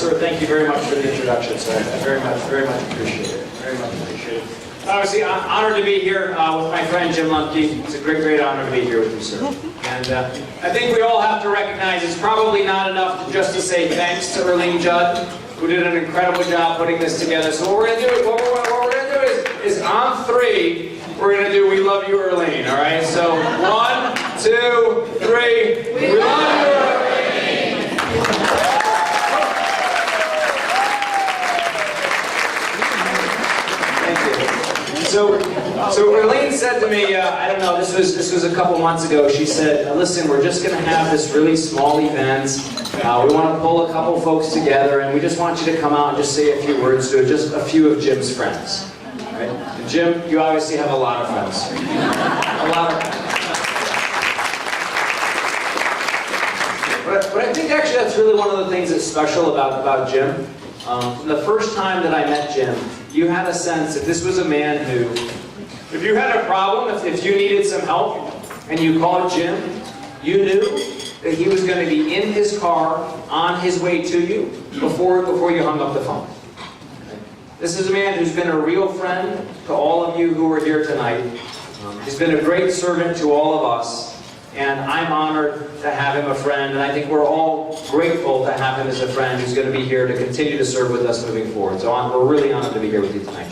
sir, thank you very much for the introduction, sir. I very much appreciate it. Very much appreciate it. Obviously, I'm honored to be here with my friend Jim Lumpke. It's a great honor to be here with you, sir. And I think we all have to recognize it's probably not enough just to say thanks to Erlene Judd, who did an incredible job putting this together. So what we're going to do, is on three, we're going to do "We Love You, Erlene." All right? So 1, 2, 3. We love you, Erlene. So Erlene said to me, I don't know, this was a couple months ago. She said, listen, we're just going to have this really small event. We want to pull a couple folks together, and we just want you to come out and just say a few words to just a few of Jim's friends. Right? And Jim, you obviously have a lot of friends. A lot of friends. But I think actually that's really one of the things that's special about Jim. From the first time that I met Jim, you had a sense that this was a man who, if you had a problem, if you needed some help, and you called Jim, you knew that he was going to be in his car on his way to you before you hung up the phone. This is a man who's been a real friend to all of you who are here tonight. He's been a great servant to all of us. And I'm honored to have him a friend, and I think we're all grateful to have him as a friend who's going to be here to continue to serve with us moving forward. So we're really honored to be here with you tonight.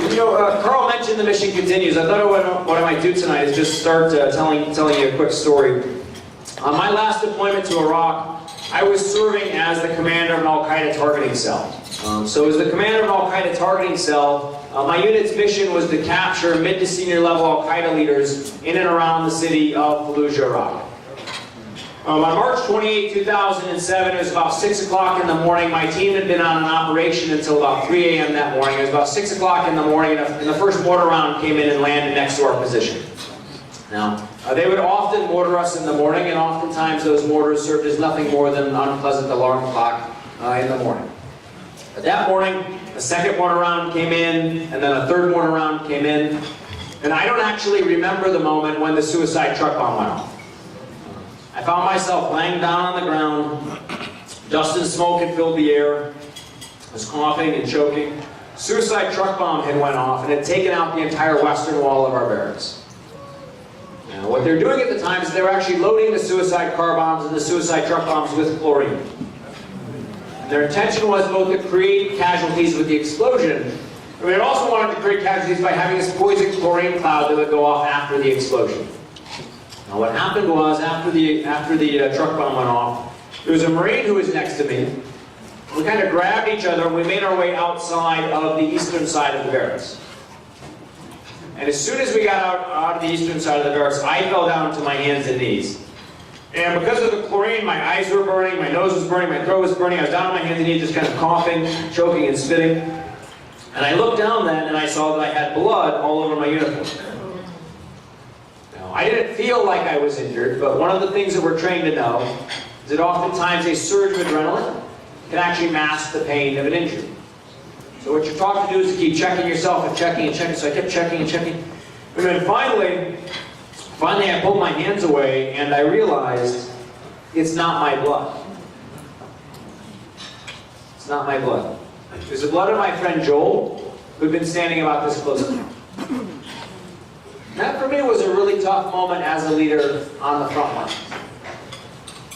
You know, Carl mentioned the mission continues. I thought what I might do tonight is just start telling you a quick story. On my last deployment to Iraq, I was serving as the commander of an Al-Qaeda targeting cell. So as the commander of an Al-Qaeda targeting cell, my unit's mission was to capture mid to senior level Al-Qaeda leaders in and around the city of Fallujah, Iraq. On March 28, 2007, it was about 6 o'clock in the morning. My team had been on an operation until about 3 a.m. that morning. It was about 6 o'clock in the morning, and the first mortar round came in and landed next to our position. Now, they would often mortar us in the morning, and oftentimes those mortars served as nothing more than an unpleasant alarm clock in the morning. But that morning, a second mortar round came in, and then a third mortar round came in, and I don't actually remember the moment when the suicide truck bomb went off. I found myself laying down on the ground, dust and smoke had filled the air, I was coughing and choking. Suicide truck bomb had went off and had taken out the entire western wall of our barracks. Now, what they're doing at the time is they were actually loading the suicide car bombs and the suicide truck bombs with chlorine. Their intention was both to create casualties with the explosion, but they also wanted to create casualties by having this poison chlorine cloud that would go off after the explosion. Now what happened was, after the truck bomb went off, there was a Marine who was next to me. We kind of grabbed each other and we made our way outside of the eastern side of the barracks. And as soon as we got out of the eastern side of the barracks, I fell down to my hands and knees. And because of the chlorine, my eyes were burning, my nose was burning, my throat was burning. I was down on my hands and knees just kind of coughing, choking, and spitting. And I looked down then and I saw that I had blood all over my uniform. Now, I didn't feel like I was injured, but one of the things that we're trained to know is that oftentimes a surge of adrenaline can actually mask the pain of an injury. So what you're taught to do is to keep checking yourself and checking and checking. So I kept checking and checking. And then finally I pulled my hands away and I realized it's not my blood. It's not my blood. It was the blood of my friend Joel, who'd been standing about this close to me. That for me was a really tough moment as a leader on the front lines.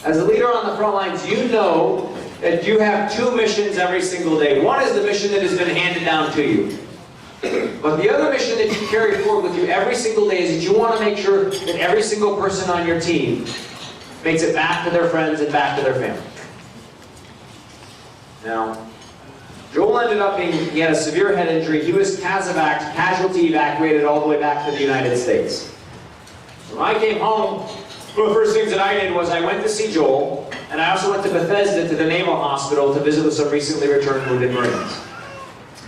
As a leader on the front lines, you know that you have two missions every single day. One is the mission that has been handed down to you. But the other mission that you carry forward with you every single day is that you want to make sure that every single person on your team makes it back to their friends and back to their family. Now, Joel ended up he had a severe head injury. He was casualty evacuated all the way back to the United States. When I came home, one of the first things that I did was I went to see Joel, and I also went to Bethesda to the Naval Hospital to visit with some recently returned wounded Marines.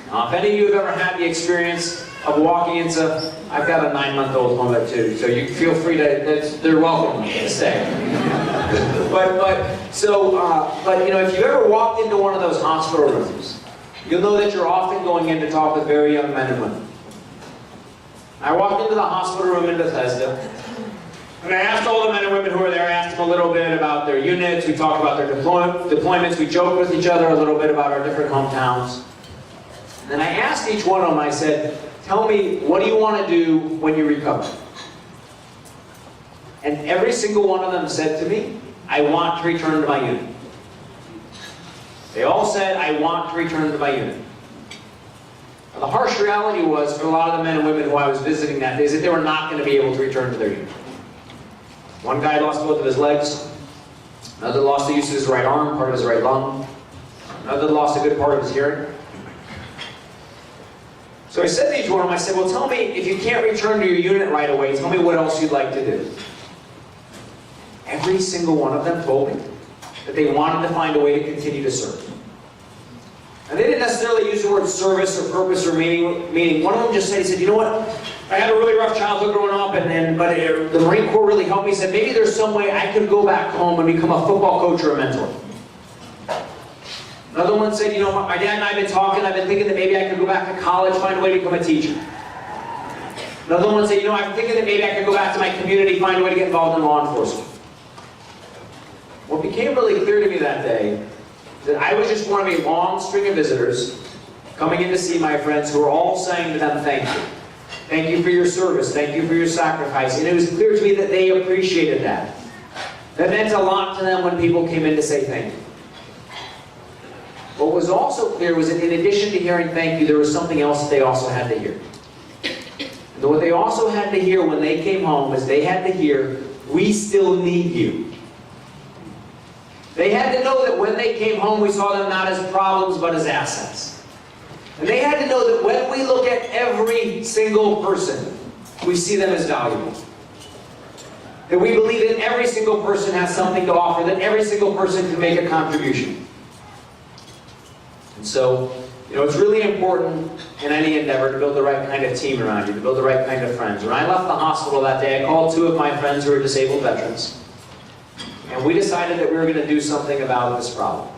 Now, if any of you have ever had the experience of walking into, I've got a 9-month-old home there too, so you feel free to, they're welcome to stay. but you know, if you've ever walked into one of those hospital rooms, you'll know that you're often going in to talk with very young men and women. I walked into the hospital room in Bethesda, And I asked all the men and women who were there, I asked them a little bit about their units, we talked about their deployments, we joked with each other a little bit about our different hometowns. And then I asked each one of them, I said, tell me, what do you want to do when you recover? And every single one of them said to me, I want to return to my unit. They all said, I want to return to my unit. Now, the harsh reality was, for a lot of the men and women who I was visiting that day, is that they were not going to be able to return to their unit. One guy lost both of his legs. Another lost the use of his right arm, part of his right lung. Another lost a good part of his hearing. So I said to each one of them, I said, well, tell me, if you can't return to your unit right away, tell me what else you'd like to do. Every single one of them told me that they wanted to find a way to continue to serve. And they didn't necessarily use the word service or purpose or meaning. One of them just said, he said, you know what? I had a really rough childhood growing up, but the Marine Corps really helped me. He said, maybe there's some way I could go back home and become a football coach or a mentor. Another one said, you know, my dad and I have been talking, I've been thinking that maybe I could go back to college, find a way to become a teacher. Another one said, you know, I'm thinking that maybe I could go back to my community, find a way to get involved in law enforcement. What became really clear to me that day is that I was just one of a long string of visitors coming in to see my friends who were all saying to them, thank you. Thank you for your service. Thank you for your sacrifice. And it was clear to me that they appreciated that. That meant a lot to them when people came in to say thank you. What was also clear was that in addition to hearing thank you, there was something else that they also had to hear. And what they also had to hear when they came home is they had to hear, we still need you. They had to know that when they came home, we saw them not as problems, but as assets. And they had to know that when we look at every single person, we see them as valuable. That we believe that every single person has something to offer, that every single person can make a contribution. And so, you know, it's really important in any endeavor to build the right kind of team around you, to build the right kind of friends. When I left the hospital that day, I called two of my friends who were disabled veterans. And we decided that we were going to do something about this problem.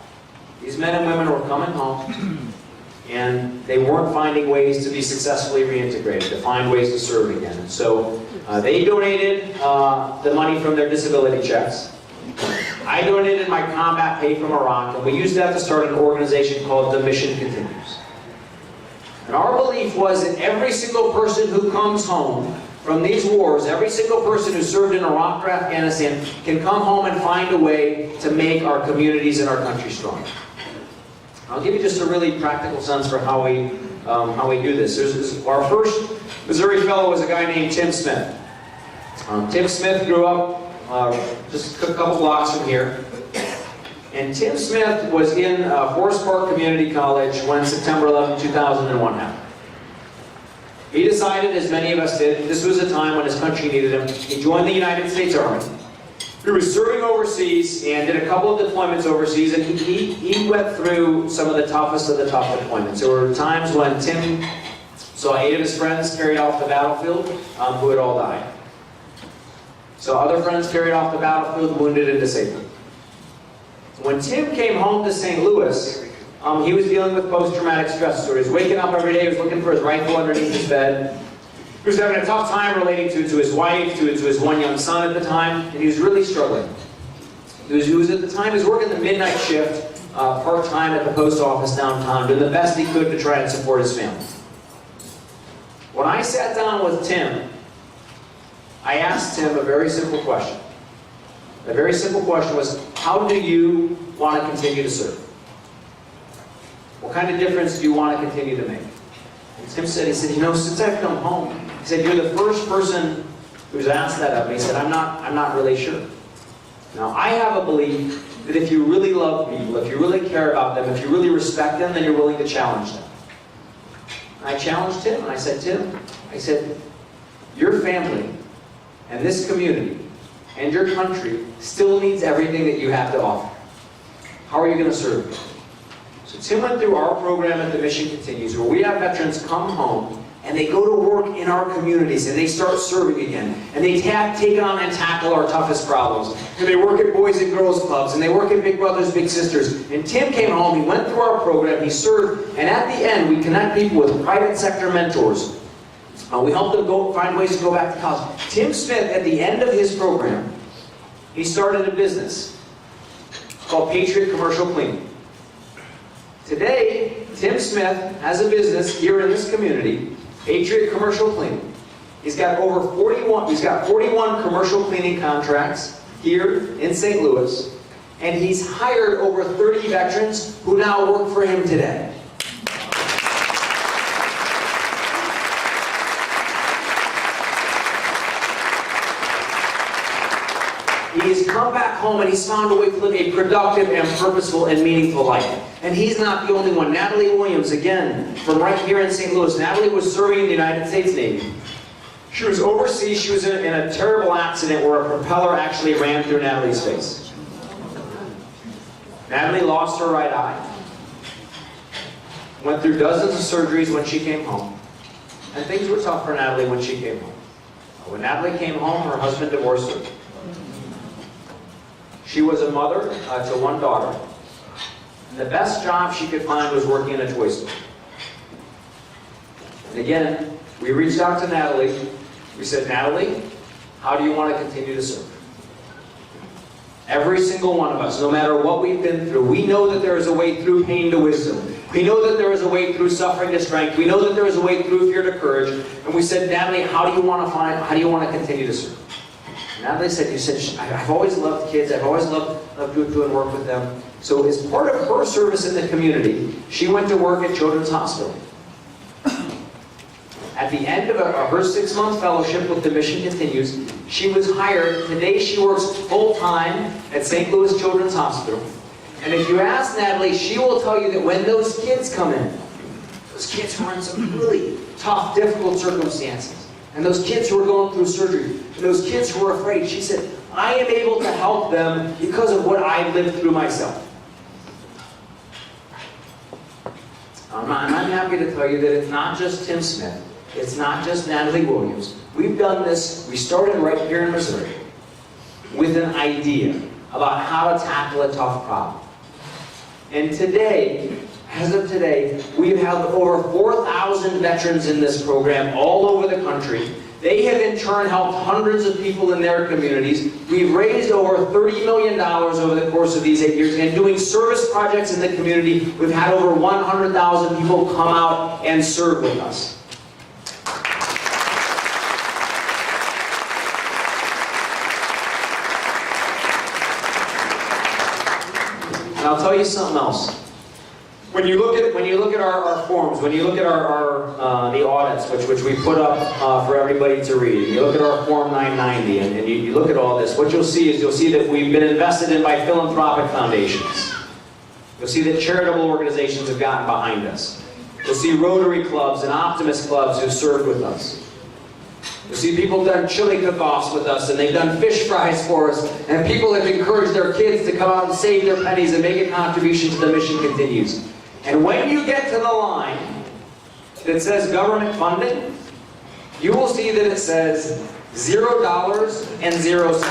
These men and women were coming home, and they weren't finding ways to be successfully reintegrated, to find ways to serve again. And so they donated the money from their disability checks. I donated my combat pay from Iraq, and we used that to start an organization called The Mission Continues. And our belief was that every single person who comes home from these wars, every single person who served in Iraq or Afghanistan can come home and find a way to make our communities and our country stronger. I'll give you just a really practical sense for how we do this. Our first Missouri fellow was a guy named Tim Smith. Tim Smith grew up just a couple blocks from here. And Tim Smith was in Forest Park Community College when September 11, 2001 happened. He decided, as many of us did, this was a time when his country needed him. He joined the United States Army. He was serving overseas and did a couple of deployments overseas, and he went through some of the toughest of the tough deployments. There were times when Tim saw 8 of his friends carried off the battlefield who had all died. So other friends carried off the battlefield, wounded and disabled. When Tim came home to St. Louis, he was dealing with post-traumatic stress disorder. He was waking up every day, he was looking for his rifle underneath his bed. He was having a tough time relating to his wife, to his one young son at the time, and he was really struggling. He was at the time, he was working the midnight shift, part-time at the post office downtown, doing the best he could to try and support his family. When I sat down with Tim, I asked him a very simple question. The very simple question was, how do you want to continue to serve? What kind of difference do you want to continue to make? And Tim said, you know, since I've come home, he said, you're the first person who's asked that of me. He said, I'm not really sure. Now, I have a belief that if you really love people, if you really care about them, if you really respect them, then you're willing to challenge them. And I challenged Tim, and I said, Tim, your family and this community and your country still needs everything that you have to offer. How are you going to serve? So Tim went through our program at The Mission Continues, where we have veterans come home and they go to work in our communities and they start serving again. And they take on and tackle our toughest problems. And they work at Boys and Girls Clubs, and they work at Big Brothers Big Sisters. And Tim came home, he went through our program, he served, and at the end we connect people with private sector mentors We help them find ways to go back to college. Tim Smith, at the end of his program, he started a business called Patriot Commercial Cleaning. Today, Tim Smith has a business here in this community, Patriot Commercial Cleaning. He's got 41 commercial cleaning contracts here in St. Louis, and he's hired over 30 veterans who now work for him today. He's come back home and he's found a way to live a productive and purposeful and meaningful life. And he's not the only one. Natalie Williams, again, from right here in St. Louis. Natalie was serving in the United States Navy. She was overseas. She was in a terrible accident where a propeller actually ran through Natalie's face. Natalie lost her right eye. Went through dozens of surgeries when she came home. And things were tough for Natalie when she came home. When Natalie came home, her husband divorced her. She was a mother to one daughter. And the best job she could find was working in a toy store. And again, we reached out to Natalie. We said, Natalie, how do you want to continue to serve? Every single one of us, no matter what we've been through, we know that there is a way through pain to wisdom. We know that there is a way through suffering to strength. We know that there is a way through fear to courage. And we said, Natalie, how do you want to continue to serve? Natalie said, I've always loved kids. I've always loved doing work with them. So as part of her service in the community, she went to work at Children's Hospital. At the end of her 6-month fellowship with the Mission Continues, she was hired. Today she works full-time at St. Louis Children's Hospital. And if you ask Natalie, she will tell you that when those kids come in, those kids were in some really tough, difficult circumstances. And those kids who were going through surgery, and those kids who were afraid, she said, I am able to help them because of what I've lived through myself. I'm happy to tell you that it's not just Tim Smith. It's not just Natalie Williams. We've done this, we started right here in Missouri with an idea about how to tackle a tough problem. And today, as of today, we've held over 4,000 veterans in this program all over the country. They have in turn helped hundreds of people in their communities. We've raised over $30 million over the course of these 8 years. And doing service projects in the community, we've had over 100,000 people come out and serve with us. And I'll tell you something else. When you look at our forms, when you look at the audits, which we put up for everybody to read, you look at our Form 990, and you look at all this, what you'll see that we've been invested in by philanthropic foundations. You'll see that charitable organizations have gotten behind us. You'll see Rotary clubs and Optimist clubs who served with us. You'll see people have done chili cook-offs with us, and they've done fish fries for us, and people have encouraged their kids to come out and save their pennies and make a contribution to the Mission Continues. And when you get to the line that says government funded, you will see that it says $0 and 0 cents.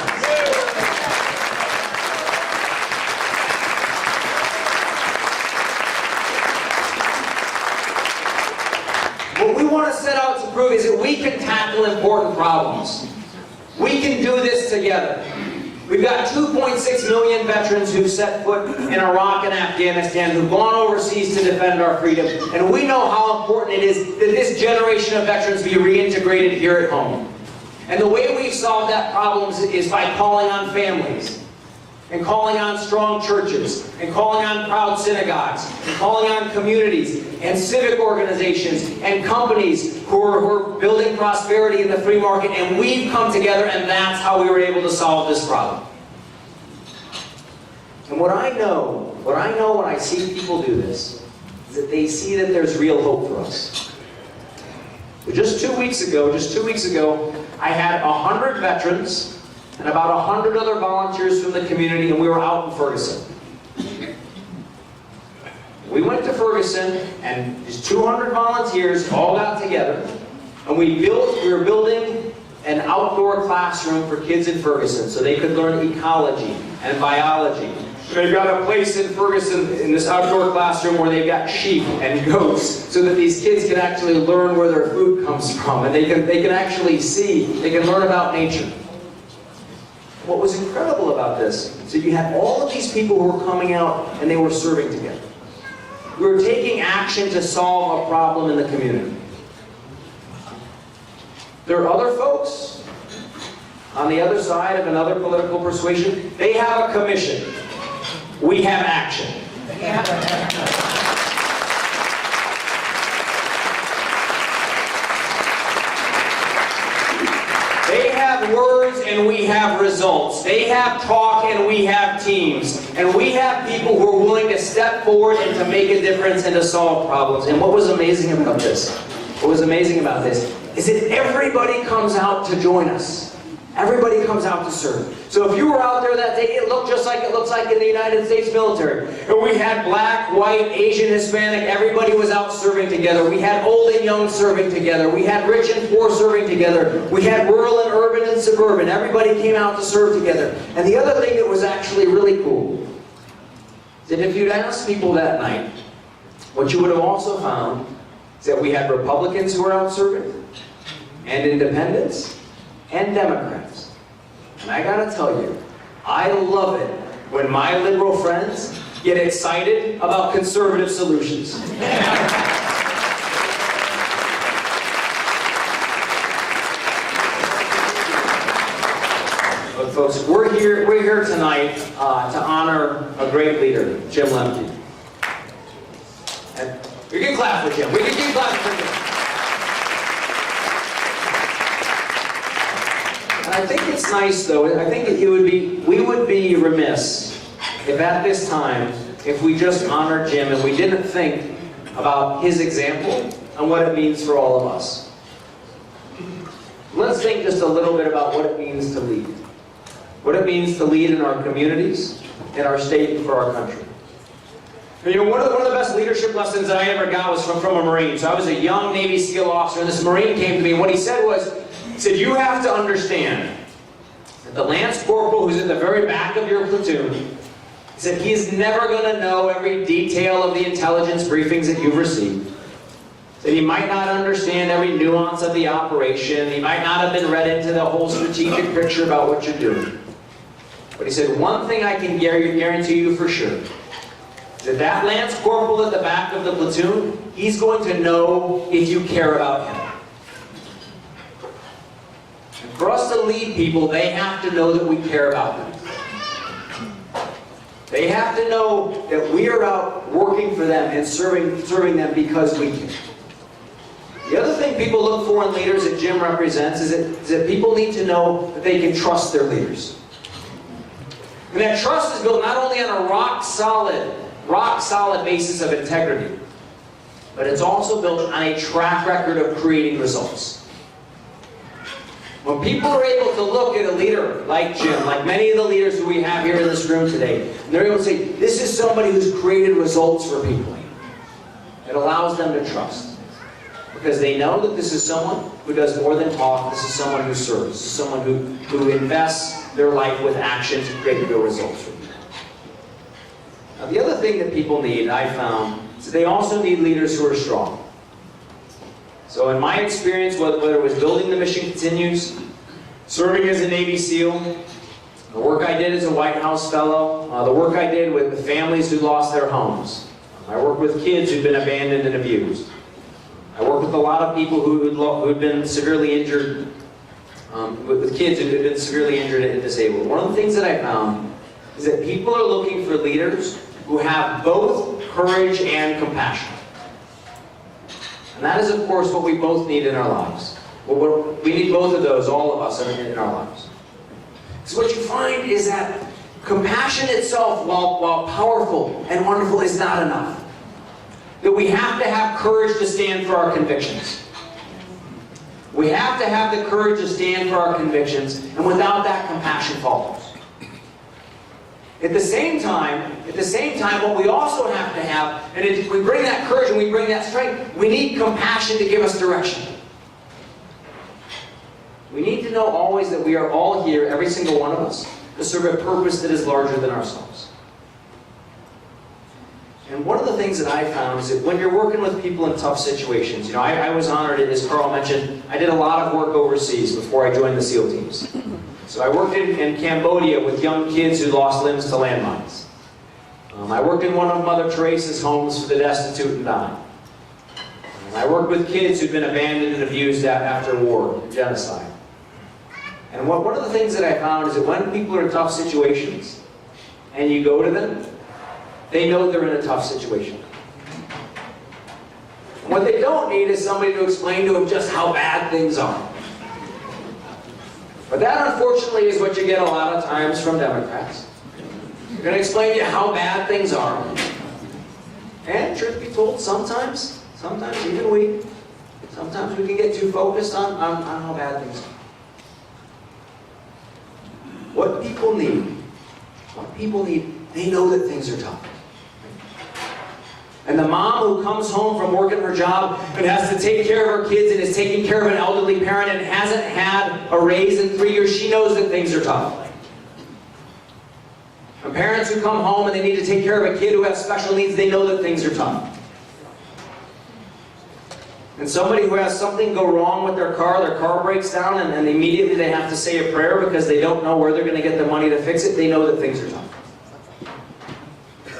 What we want to set out to prove is that we can tackle important problems. We can do this together. We've got 2.6 million veterans who've set foot in Iraq and Afghanistan, who've gone overseas to defend our freedom. And we know how important it is that this generation of veterans be reintegrated here at home. And the way we've solved that problem is by calling on families, and calling on strong churches, and calling on proud synagogues, and calling on communities, and civic organizations, and companies who are building prosperity in the free market. And we've come together, and that's how we were able to solve this problem. And what I know when I see people do this, is that they see that there's real hope for us. Just two weeks ago, I had 100 veterans and about 100 other volunteers from the community, and we were out in Ferguson. We went to Ferguson, and these 200 volunteers all got together, and we were building an outdoor classroom for kids in Ferguson so they could learn ecology and biology They've got a place in Ferguson in this outdoor classroom where they've got sheep and goats so that these kids can actually learn where their food comes from, and they can actually see, they can learn about nature. What was incredible about this is that you had all of these people who were coming out and they were serving together. We were taking action to solve a problem in the community. There are other folks on the other side of another political persuasion. They have a commission. We have action. They have words and we have results. They have talk and we have teams. And we have people who are willing to step forward and to make a difference and to solve problems. And what was amazing about this? What was amazing about this is that everybody comes out to join us. Everybody comes out to serve. So if you were out there that day, it looked just like it looks like in the United States military. And we had black, white, Asian, Hispanic, everybody was out serving together. We had old and young serving together. We had rich and poor serving together. We had rural and urban and suburban. Everybody came out to serve together. And the other thing that was actually really cool is that if you'd asked people that night, what you would have also found is that we had Republicans who were out serving, and independents, and Democrats. And I gotta tell you, I love it when my liberal friends get excited about conservative solutions. But folks, we're here tonight to honor a great leader, Jim Lemke. And we can clap for Jim. We can keep clapping for Jim. I think it's nice, though. I think we would be remiss if at this time, if we just honored Jim and we didn't think about his example and what it means for all of us. Let's think just a little bit about what it means to lead. What it means to lead in our communities, in our state, and for our country. And, you know, one of the best leadership lessons that I ever got was from a Marine. So I was a young Navy SEAL officer, and this Marine came to me, and what he said was, he said, you have to understand that the Lance Corporal who's in the very back of your platoon, he said, he is never going to know every detail of the intelligence briefings that you've received. He said, he might not understand every nuance of the operation. He might not have been read into the whole strategic picture about what you're doing. But he said, one thing I can guarantee you for sure, is that Lance Corporal at the back of the platoon, he's going to know if you care about him. For us to lead people, they have to know that we care about them. They have to know that we are out working for them and serving them because we care. The other thing people look for in leaders that Jim represents is that people need to know that they can trust their leaders. And that trust is built not only on a rock solid basis of integrity, but it's also built on a track record of creating results. When people are able to look at a leader like Jim, like many of the leaders who we have here in this room today, and they're able to say, this is somebody who's created results for people. It allows them to trust. Because they know that this is someone who does more than talk, this is someone who serves, this is someone who invests their life with action to create real results for people. Now the other thing that people need, I found, is that they also need leaders who are strong. So in my experience, whether it was building the Mission Continues, serving as a Navy SEAL, the work I did as a White House Fellow, the work I did with the families who lost their homes, I worked with kids who'd been abandoned and abused. I worked with a lot of people who'd been severely injured, with kids who'd been severely injured and disabled. One of the things that I found is that people are looking for leaders who have both courage and compassion. And that is, of course, what we both need in our lives. We need both of those, all of us, in our lives. So what you find is that compassion itself, while powerful and wonderful, is not enough. That we have to have courage to stand for our convictions. We have to have the courage to stand for our convictions, and without that, compassion follows. At the same time, what we also have to have, and if we bring that courage and we bring that strength, we need compassion to give us direction. We need to know always that we are all here, every single one of us, to serve a purpose that is larger than ourselves. And one of the things that I found is that when you're working with people in tough situations, I was honored, as Carl mentioned, I did a lot of work overseas before I joined the SEAL teams. So I worked in Cambodia with young kids who lost limbs to landmines. I worked in one of Mother Teresa's homes for the destitute and dying. I worked with kids who'd been abandoned and abused after war, genocide. And one of the things that I found is that when people are in tough situations, and you go to them, they know they're in a tough situation. And what they don't need is somebody to explain to them just how bad things are. But that, unfortunately, is what you get a lot of times from Democrats. They're going to explain to you how bad things are. And, truth be told, sometimes even we can get too focused on how bad things are. What people need, they know that things are tough. And the mom who comes home from working her job and has to take care of her kids and is taking care of an elderly parent and hasn't had a raise in 3 years, she knows that things are tough. And parents who come home and they need to take care of a kid who has special needs, they know that things are tough. And somebody who has something go wrong with their car breaks down, and immediately they have to say a prayer because they don't know where they're going to get the money to fix it, they know that things are tough.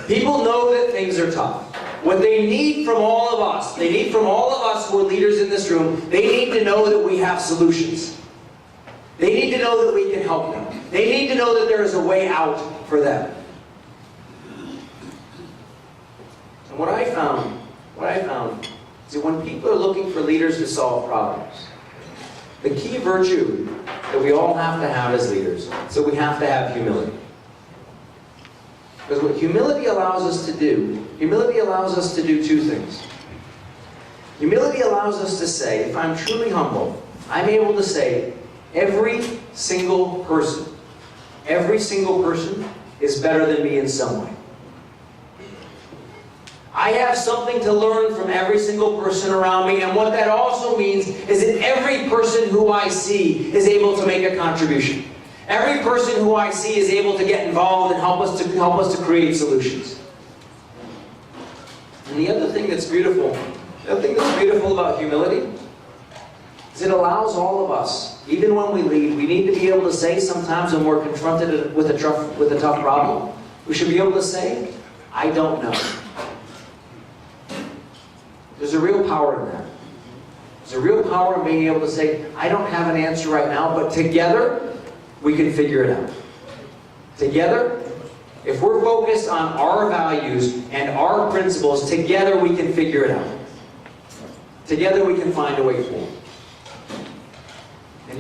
People know that things are tough. What they need from all of us, who are leaders in this room, they need to know that we have solutions. They need to know that we can help them. They need to know that there is a way out for them. And what I found is that when people are looking for leaders to solve problems, the key virtue that we all have to have as leaders is that we have to have humility. Because what humility allows us to do two things. Humility allows us to say, if I'm truly humble, I'm able to say, every single person is better than me in some way. I have something to learn from every single person around me, and what that also means is that every person who I see is able to make a contribution. Every person who I see is able to get involved and help us to create solutions. And the other thing that's beautiful about humility is it allows all of us, even when we lead, we need to be able to say sometimes when we're confronted with a tough problem, we should be able to say, I don't know. There's a real power in that. There's a real power in being able to say, I don't have an answer right now, but together, we can figure it out. Together, if we're focused on our values and our principles, together we can figure it out. Together we can find a way forward. And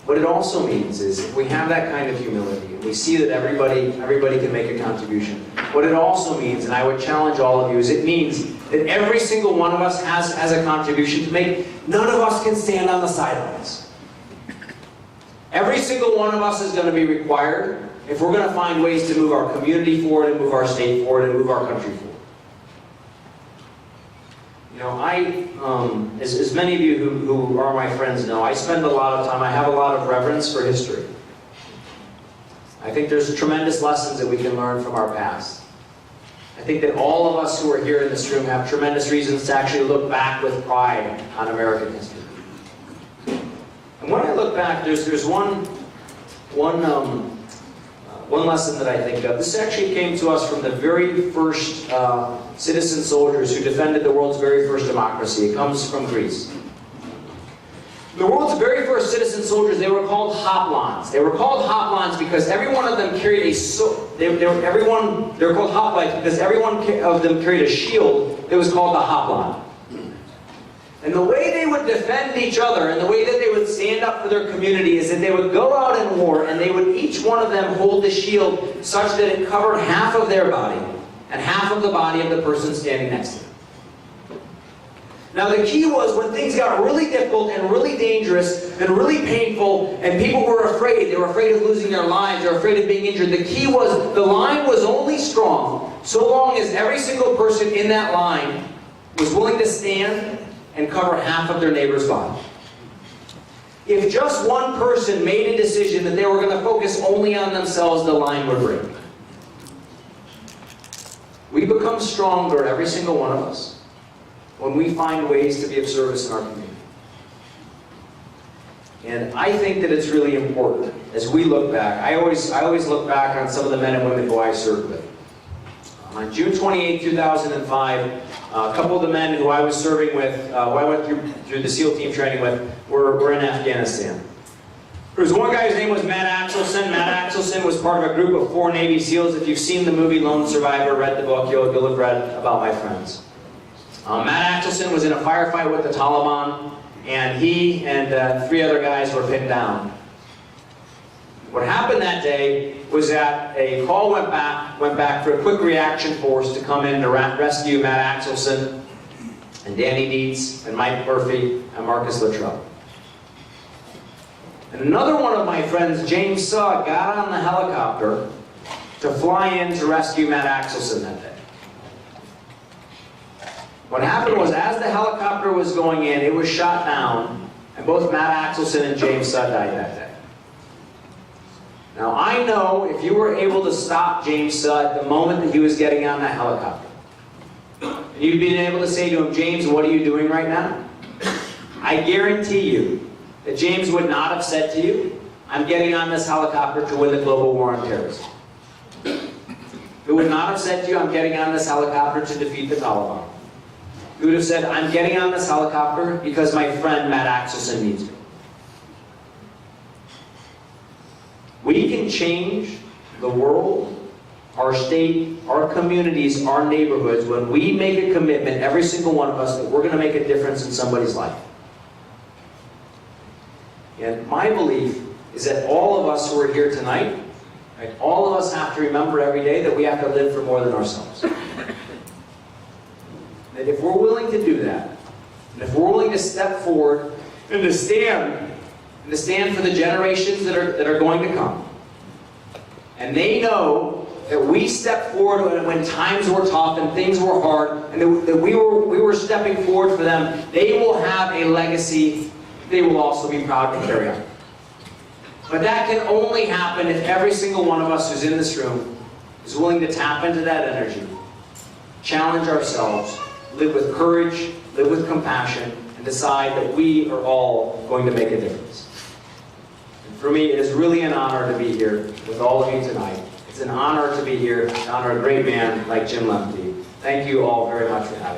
what it also means is if we have that kind of humility, and we see that everybody can make a contribution, what it also means, and I would challenge all of you, is it means that every single one of us has a contribution to make. None of us can stand on the sidelines. Every single one of us is going to be required if we're going to find ways to move our community forward and move our state forward and move our country forward. As many of you who are my friends know, I spend a lot of time, I have a lot of reverence for history. I think there's tremendous lessons that we can learn from our past. I think that all of us who are here in this room have tremendous reasons to actually look back with pride on American history. And when I look back, there's one lesson that I think of. This actually came to us from the very first citizen soldiers who defended the world's very first democracy. It comes from Greece. The world's very first citizen soldiers, they were called hoplites. They were called hoplites because every one of them carried they were called hoplites because every one of them carried a shield that was called the hopline. And the way they would defend each other and the way that they would stand up for their community is that they would go out in war and they would each one of them hold the shield such that it covered half of their body and half of the body of the person standing next to them. Now the key was when things got really difficult and really dangerous and really painful and people were afraid, they were afraid of losing their lives, they were afraid of being injured, the key was the line was only strong so long as every single person in that line was willing to stand and cover half of their neighbor's body. If just one person made a decision that they were going to focus only on themselves, the line would break. We become stronger, every single one of us, when we find ways to be of service in our community. And I think that it's really important as we look back. I always look back on some of the men and women who I served with. On June 28, 2005, a couple of the men who I was serving with, who I went through the SEAL team training with, were in Afghanistan. There was one guy whose name was Matt Axelson. Matt Axelson was part of a group of 4 Navy SEALs. If you've seen the movie Lone Survivor, read the book, you'll have read about my friends. Matt Axelson was in a firefight with the Taliban, and he and 3 other guys were pinned down. What happened that day was that a call went back for a quick reaction force to come in to rescue Matt Axelson and Danny Dietz and Mike Murphy and Marcus Luttrell. And another one of my friends, James Sudd, got on the helicopter to fly in to rescue Matt Axelson that day. What happened was, as the helicopter was going in, it was shot down, and both Matt Axelson and James Sudd died that day. Now, I know if you were able to stop James Sudd the moment that he was getting on that helicopter, and you'd been able to say to him, James, what are you doing right now? I guarantee you that James would not have said to you, I'm getting on this helicopter to win the global war on terrorism. He would not have said to you, I'm getting on this helicopter to defeat the Taliban. He would have said, I'm getting on this helicopter because my friend Matt Axelson needs me. We can change the world, our state, our communities, our neighborhoods when we make a commitment, every single one of us, that we're going to make a difference in somebody's life. And my belief is that all of us who are here tonight, right, all of us have to remember every day that we have to live for more than ourselves. That if we're willing to do that, and if we're willing to step forward and to stand for the generations that are going to come, and they know that we stepped forward when times were tough and things were hard, and that we were stepping forward for them, they will have a legacy they will also be proud to carry on. But that can only happen if every single one of us who's in this room is willing to tap into that energy, challenge ourselves, live with courage, live with compassion, and decide that we are all going to make a difference. And for me, it is really an honor to be here with all of you tonight. It's an honor to be here to honor a great man like Jim Lemke. Thank you all very much for having me.